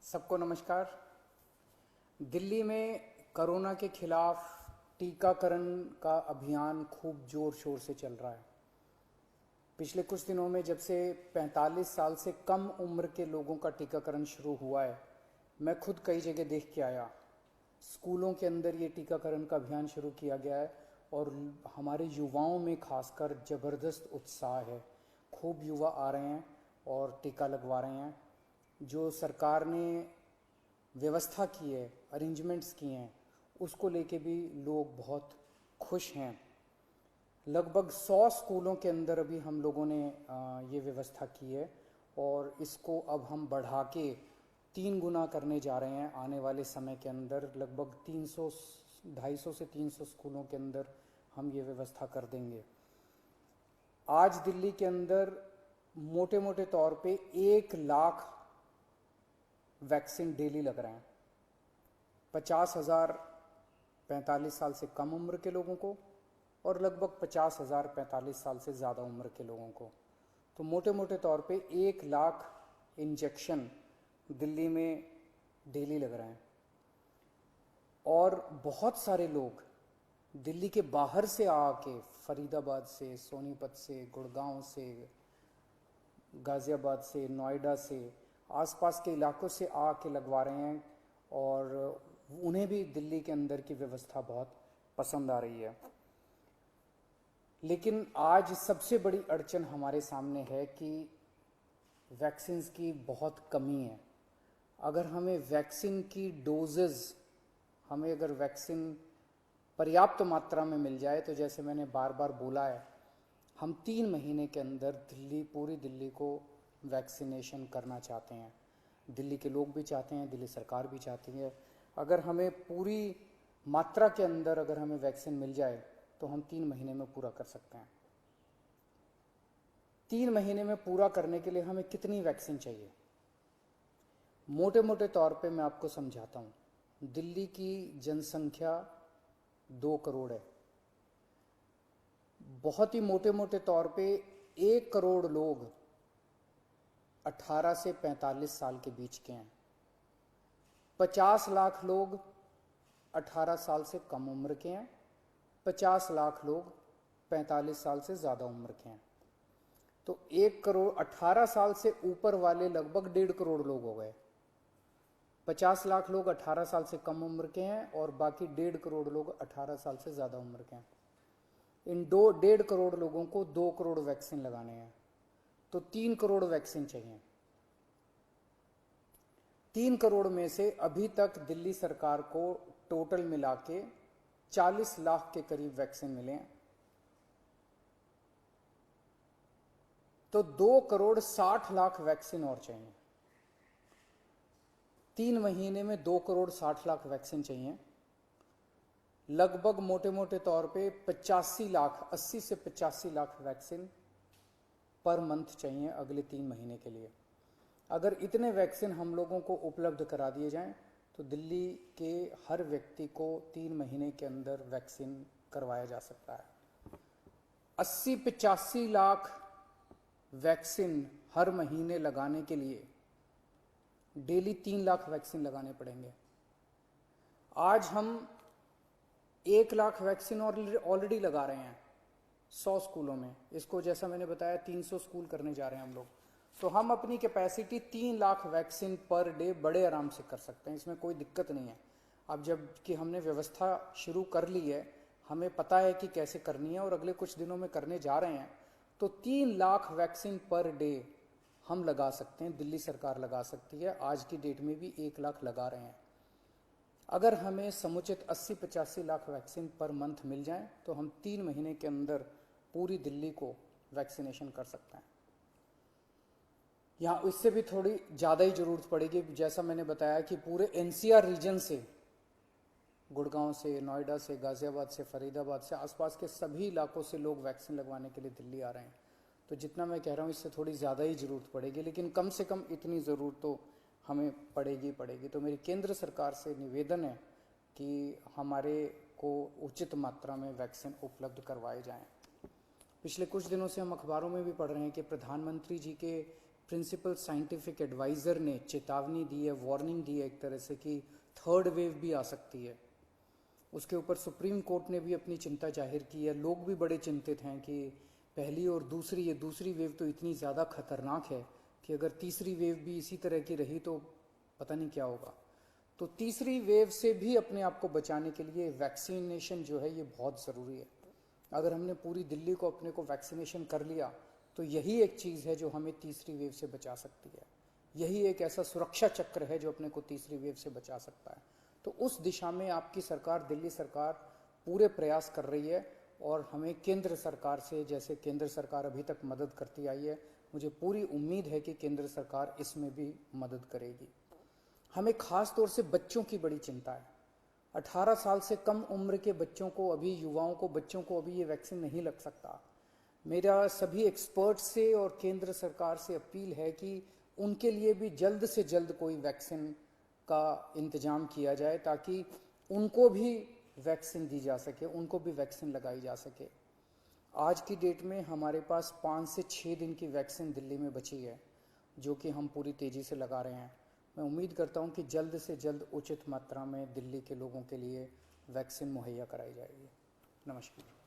सबको नमस्कार। दिल्ली में कोरोना के खिलाफ टीकाकरण का अभियान खूब जोर शोर से चल रहा है। पिछले कुछ दिनों में जब से 45 साल से कम उम्र के लोगों का टीकाकरण शुरू हुआ है, मैं खुद कई जगह देख के आया। स्कूलों के अंदर ये टीकाकरण का अभियान शुरू किया गया है और हमारे युवाओं में खासकर ज़बरदस्त उत्साह है। खूब युवा आ रहे हैं और टीका लगवा रहे हैं। जो सरकार ने व्यवस्था की है, अरेंजमेंट्स किए हैं, उसको लेके भी लोग बहुत खुश हैं। लगभग 100 स्कूलों के अंदर अभी हम लोगों ने ये व्यवस्था की है और इसको अब हम बढ़ा के 3 गुना करने जा रहे हैं। आने वाले समय के अंदर लगभग 250 से 300 स्कूलों के अंदर हम ये व्यवस्था कर देंगे। आज दिल्ली के अंदर मोटे मोटे तौर पे 1 लाख वैक्सीन डेली लग रहे हैं। 50,000 45 साल से कम उम्र के लोगों को और लगभग 50,000 45 साल से ज़्यादा उम्र के लोगों को। तो मोटे मोटे तौर पे 1 लाख इंजेक्शन दिल्ली में डेली लग रहे हैं। और बहुत सारे लोग दिल्ली के बाहर से आके, फरीदाबाद से, सोनीपत से, गुड़गांव से, गाज़ियाबाद से, नोएडा से, आसपास के इलाकों से आके लगवा रहे हैं और उन्हें भी दिल्ली के अंदर की व्यवस्था बहुत पसंद आ रही है। लेकिन आज सबसे बड़ी अड़चन हमारे सामने है कि वैक्सीन्स की बहुत कमी है। अगर हमें वैक्सीन की डोजेज, हमें अगर वैक्सीन पर्याप्त मात्रा में मिल जाए तो जैसे मैंने बार बार बोला है, हम 3 महीने के अंदर पूरी दिल्ली को वैक्सीनेशन करना चाहते हैं। दिल्ली के लोग भी चाहते हैं, दिल्ली सरकार भी चाहती है। अगर हमें पूरी मात्रा के अंदर अगर हमें वैक्सीन मिल जाए तो हम 3 महीने में पूरा कर सकते हैं। 3 महीने में पूरा करने के लिए हमें कितनी वैक्सीन चाहिए? मोटे मोटे तौर पे मैं आपको समझाता हूँ। दिल्ली की जनसंख्या 2 करोड़ है। बहुत ही मोटे मोटे तौर पे 1 करोड़ लोग 18 से 45 साल के बीच के हैं। 50 लाख लोग 18 साल से कम उम्र के हैं। 50 लाख लोग 45 साल से ज़्यादा उम्र के हैं। तो 1 करोड़ 18 साल से ऊपर वाले लगभग 1.5 करोड़ लोग हो गए। 50 लाख लोग 18 साल से कम उम्र के हैं और बाकी 1.5 करोड़ लोग 18 साल से ज़्यादा उम्र के हैं। इन 1.5 करोड़ लोगों को 2 करोड़ वैक्सीन लगाने हैं, तो 3 करोड़ वैक्सीन चाहिए। 3 करोड़ में से अभी तक दिल्ली सरकार को टोटल मिला के 40 लाख के करीब वैक्सीन मिले हैं। तो 2 करोड़ 60 लाख वैक्सीन और चाहिए। 3 महीने में 2 करोड़ 60 लाख वैक्सीन चाहिए। लगभग मोटे मोटे तौर पे 85 लाख, 80 से 85 लाख वैक्सीन पर मंथ चाहिए अगले 3 महीने के लिए। अगर इतने वैक्सीन हम लोगों को उपलब्ध करा दिए जाएं तो दिल्ली के हर व्यक्ति को 3 महीने के अंदर वैक्सीन करवाया जा सकता है। 80-85 लाख वैक्सीन हर महीने लगाने के लिए डेली 3 लाख वैक्सीन लगाने पड़ेंगे। आज हम 1 लाख वैक्सीन ऑलरेडी लगा रहे हैं 100 स्कूलों में। इसको जैसा मैंने बताया 300 स्कूल करने जा रहे हैं हम लोग। तो हम अपनी capacity 3 lakh vaccine per day बड़े आराम से कर सकते हैं, इसमें कोई दिक्कत नहीं है। अब जब कि हमने व्यवस्था शुरू कर ली है, हमें पता है कि कैसे करनी है और अगले कुछ दिनों में करने जा रहे हैं, तो 3 लाख वैक्सीन पर डे हम लगा सकते हैं। दिल्ली सरकार लगा सकती है। आज की डेट में भी 1 लाख लगा रहे हैं। अगर हमें समुचित 80-85 लाख वैक्सीन पर मंथ मिल जाए तो हम 3 महीने के अंदर पूरी दिल्ली को वैक्सीनेशन कर सकते हैं। यहाँ इससे भी थोड़ी ज़्यादा ही ज़रूरत पड़ेगी। जैसा मैंने बताया कि पूरे एनसीआर रीजन से, गुड़गांव से, नोएडा से, गाज़ियाबाद से, फरीदाबाद से, आसपास के सभी इलाकों से लोग वैक्सीन लगवाने के लिए दिल्ली आ रहे हैं। तो जितना मैं कह रहा हूँ इससे थोड़ी ज़्यादा ही ज़रूरत पड़ेगी, लेकिन कम से कम इतनी ज़रूरत तो हमें पड़ेगी। तो मेरी केंद्र सरकार से निवेदन है कि हमारे को उचित मात्रा में वैक्सीन उपलब्ध करवाए जाएं। पिछले कुछ दिनों से हम अखबारों में भी पढ़ रहे हैं कि प्रधानमंत्री जी के प्रिंसिपल साइंटिफिक एडवाइज़र ने चेतावनी दी है, वार्निंग दी है एक तरह से कि थर्ड वेव भी आ सकती है। उसके ऊपर सुप्रीम कोर्ट ने भी अपनी चिंता जाहिर की है। लोग भी बड़े चिंतित हैं कि पहली और दूसरी, ये दूसरी वेव तो इतनी ज़्यादा खतरनाक है कि अगर तीसरी वेव भी इसी तरह की रही तो पता नहीं क्या होगा। तो तीसरी वेव से भी अपने आप को बचाने के लिए वैक्सीनेशन जो है ये बहुत ज़रूरी है। अगर हमने पूरी दिल्ली को अपने को वैक्सीनेशन कर लिया तो यही एक चीज़ है जो हमें तीसरी वेव से बचा सकती है। यही एक ऐसा सुरक्षा चक्र है जो अपने को तीसरी वेव से बचा सकता है। तो उस दिशा में आपकी सरकार, दिल्ली सरकार पूरे प्रयास कर रही है और हमें केंद्र सरकार से, जैसे केंद्र सरकार अभी तक मदद करती आई है, मुझे पूरी उम्मीद है कि केंद्र सरकार इसमें भी मदद करेगी। हमें खास तौर से बच्चों की बड़ी चिंता है। 18 साल से कम उम्र के बच्चों को अभी, युवाओं को, बच्चों को अभी ये वैक्सीन नहीं लग सकता। मेरा सभी एक्सपर्ट से और केंद्र सरकार से अपील है कि उनके लिए भी जल्द से जल्द कोई वैक्सीन का इंतजाम किया जाए ताकि उनको भी वैक्सीन दी जा सके, उनको भी वैक्सीन लगाई जा सके। आज की डेट में हमारे पास 5 से 6 दिन की वैक्सीन दिल्ली में बची है जो कि हम पूरी तेज़ी से लगा रहे हैं। मैं उम्मीद करता हूं कि जल्द से जल्द उचित मात्रा में दिल्ली के लोगों के लिए वैक्सीन मुहैया कराई जाएगी। नमस्कार।